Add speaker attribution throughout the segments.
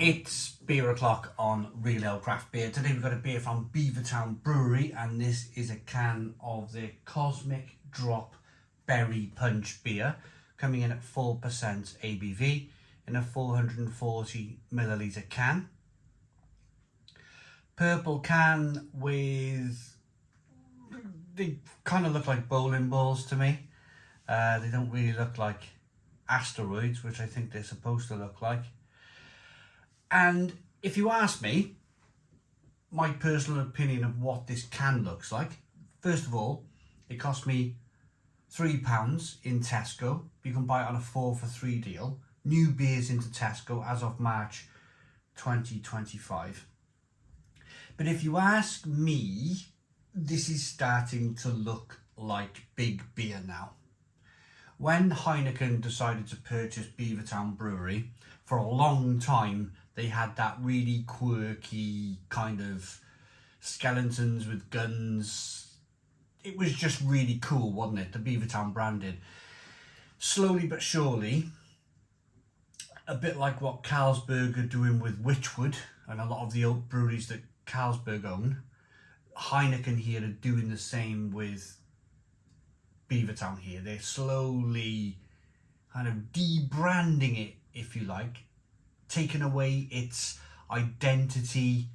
Speaker 1: It's beer o'clock on Real Ale Craft Beer. Today we've got a beer from Beavertown Brewery, and this is a can of the Cosmic Drop Berry Punch beer, coming in at 4% ABV in a 440 milliliter can. Purple can with, they kind of look like bowling balls to me. They don't really look like asteroids, which I think they're supposed to look like. And if you ask me, my personal opinion of what this can looks like, first of all, it cost me £3 in Tesco. You can buy it on a 4 for 3 deal. New beers into Tesco as of March 2025. But if you ask me, this is starting to look like big beer now. When Heineken decided to purchase Beavertown Brewery, for a long time they had that really quirky kind of skeletons with guns. It was just really cool, wasn't it? The Beavertown branding. Slowly but surely, a bit like what Carlsberg are doing with Witchwood and a lot of the old breweries that Carlsberg own, Heineken here are doing the same with Beavertown here. They're slowly kind of debranding it, if you like, taking away its identity,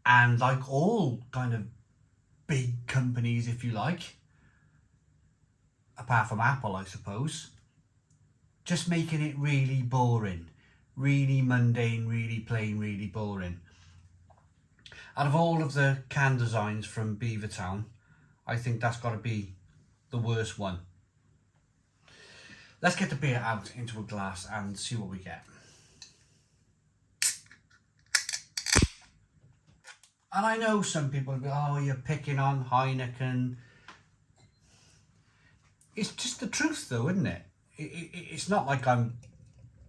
Speaker 1: and like all kind of big companies, if you like, apart from Apple, I suppose, just making it really boring, really mundane, really plain, really boring. Out of all of the can designs from Beavertown, I think that's got to be the worst one. Let's get the beer out into a glass and see what we get. And I know some people will be, oh, you're picking on Heineken. It's just the truth though, isn't it? It's not like I'm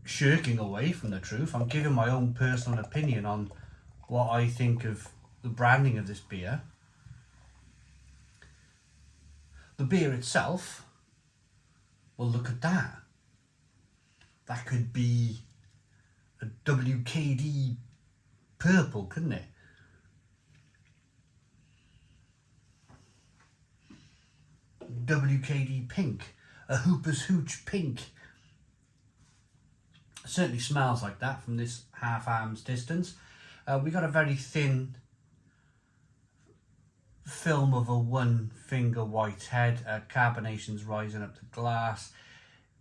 Speaker 1: shirking away from the truth. I'm giving my own personal opinion on what I think of the branding of this beer. The beer itself, well, look at that. That could be a WKD purple, couldn't it? WKD pink, a Hooper's Hooch pink. It certainly smells like that from this half arm's distance. We got a very thin film of a one finger white head. Carbonation's rising up the glass.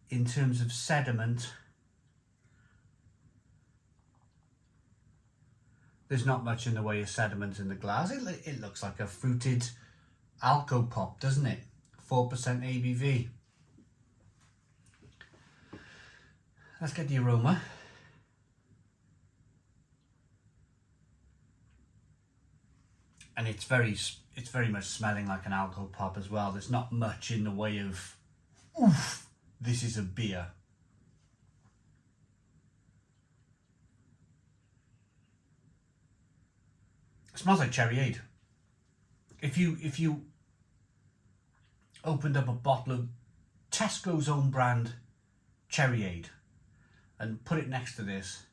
Speaker 1: In terms of sediment, there's not much in the way of sediment in the glass. It looks like a fruited Alco Pop, doesn't it? 4% ABV. Let's get the aroma. And it's very much smelling like an Alco Pop as well. There's not much in the way of, oof, this is a beer. It smells like Cherryade. If you opened up a bottle of Tesco's own brand Cherryade and put it next to this,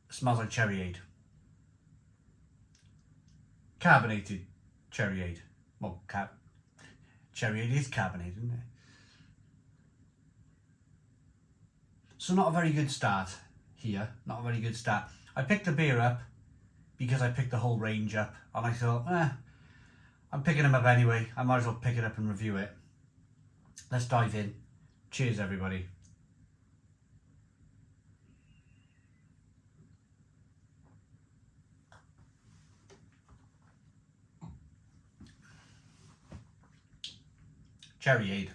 Speaker 1: it smells like Cherryade. Carbonated Cherryade. Well, Cherryade is carbonated, isn't it? So not a very good start here. Not a very good start. I picked the beer up because I picked the whole range up, and I thought, I'm picking them up anyway. I might as well pick it up and review it. Let's dive in. Cheers, everybody. Cherryade.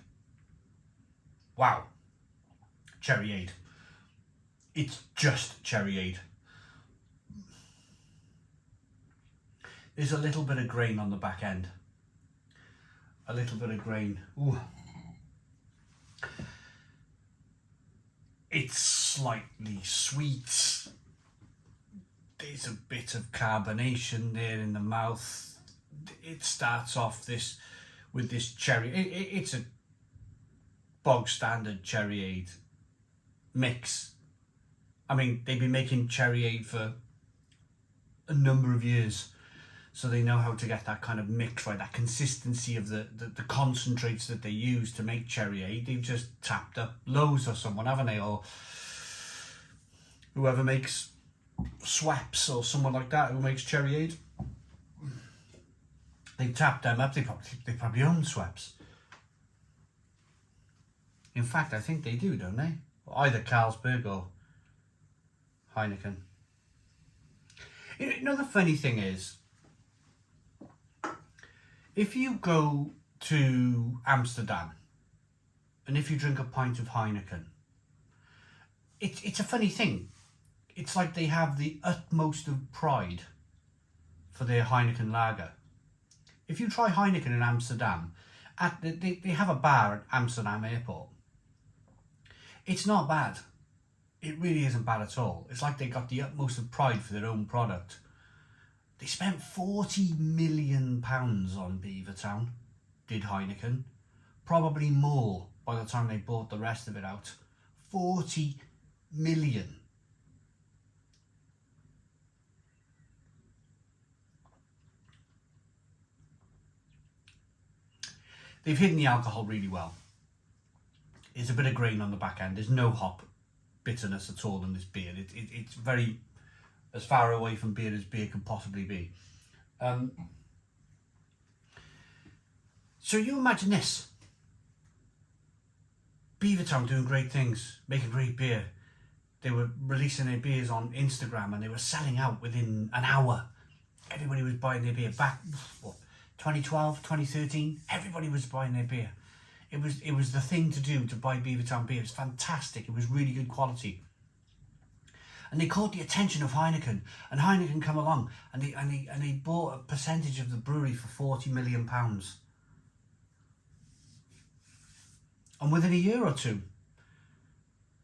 Speaker 1: Wow. Cherryade. It's just Cherryade. There's a little bit of grain on the back end. A little bit of grain. Ooh. It's slightly sweet. There's a bit of carbonation there in the mouth. It starts off with this cherry. It's a bog standard Cherryade mix. I mean, they've been making cherryade for a number of years, so they know how to get that kind of mix right, that consistency of the concentrates that they use to make cherryade. They've just tapped up Lowe's or someone, haven't they, or whoever makes Swaps or someone like that who makes cherryade. They tapped them up. They probably own Swaps. In fact, I think they do, don't they? Either Carlsberg or Heineken. You know, the funny thing is, if you go to Amsterdam and if you drink a pint of Heineken, it's a funny thing. It's like they have the utmost of pride for their Heineken lager. If you try Heineken in Amsterdam, they have a bar at Amsterdam airport. It's not bad. It really isn't bad at all. It's like they got the utmost of pride for their own product. They spent £40 million on Beavertown, did Heineken. Probably more by the time they bought the rest of it out. 40 million. They've hidden the alcohol really well. It's a bit of grain on the back end. There's no hop bitterness at all in this beer. It's very as far away from beer as beer could possibly be. So you imagine this. Beavertown doing great things, making great beer. They were releasing their beers on Instagram and they were selling out within an hour. Everybody was buying their beer. Back, what, 2012, 2013, everybody was buying their beer. It was the thing to do to buy Beavertown beer. It was fantastic. It was really good quality. And they caught the attention of Heineken, and Heineken come along and they bought a percentage of the brewery for £40 million. And within a year or two,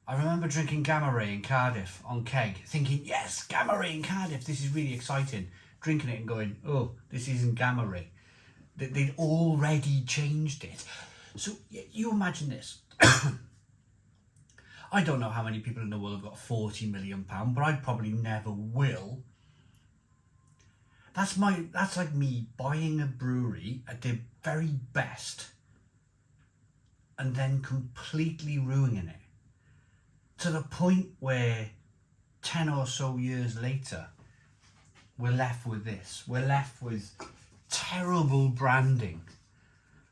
Speaker 1: I remember drinking Gamma Ray in Cardiff on keg, thinking, yes, Gamma Ray in Cardiff, this is really exciting. Drinking it and going, oh, this isn't Gamma Ray. They'd already changed it. So you imagine this. I don't know how many people in the world have got £40 million, but I probably never will. That's like me buying a brewery at their very best and then completely ruining it. To the point where 10 or so years later, we're left with this. We're left with terrible branding.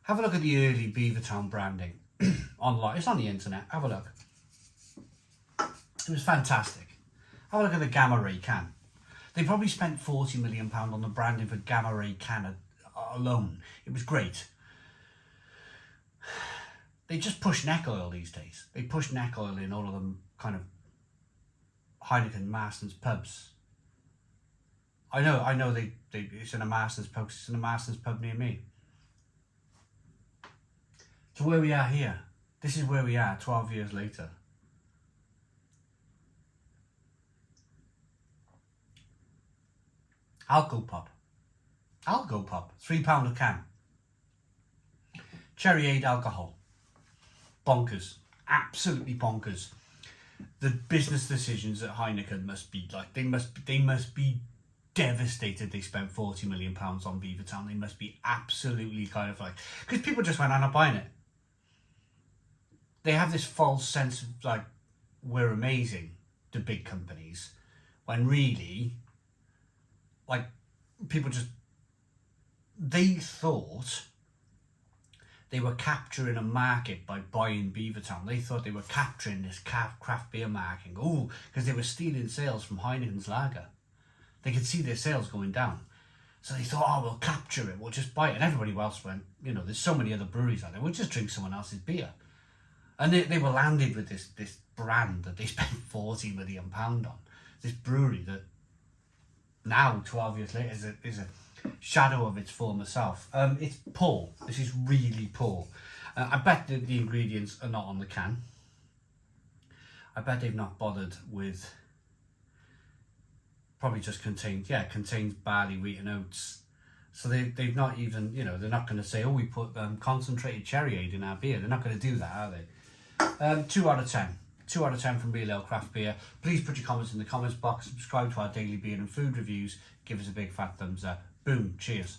Speaker 1: Have a look at the early Beavertown branding online. It's on the internet. Have a look. It was fantastic. Have a look at the Gamma Ray can. They probably spent £40 million on the branding for Gamma Ray can alone. It was great. They just push neck oil these days. They push neck oil in all of them kind of Heineken Marston's pubs. I know it's in a Marston's pub. It's in a Marston's pub near me. So where we are here, this is where we are 12 years later. Alco Pop, £3 a can. Cherryade alcohol. Bonkers. Absolutely bonkers. The business decisions at Heineken must be like, they must be devastated they spent £40 million on Beavertown. They must be absolutely kind of like, because people just went on and buying it. They have this false sense of like, we're amazing, the big companies, when really, like, people just, they thought they were capturing a market by buying Beavertown. They thought they were capturing this craft beer market. Oh, because they were stealing sales from Heineken's lager. They could see their sales going down. So they thought, oh, we'll capture it, we'll just buy it. And everybody else went, you know, there's so many other breweries out there, we'll just drink someone else's beer. And they were landed with this brand that they spent £40 million on. This brewery that now, 12 years later, is a shadow of its former self. It's poor. This is really poor. I bet that the ingredients are not on the can. I bet they've not bothered with, probably just contains barley, wheat and oats. So they've not even, you know, they're not going to say, oh, we put concentrated cherryade in our beer. They're not going to do that, are they? 2 out of 10. 2 out of 10 from Real Ale Craft Beer. Please put your comments in the comments box, subscribe to our daily beer and food reviews, give us a big fat thumbs up. Boom, cheers.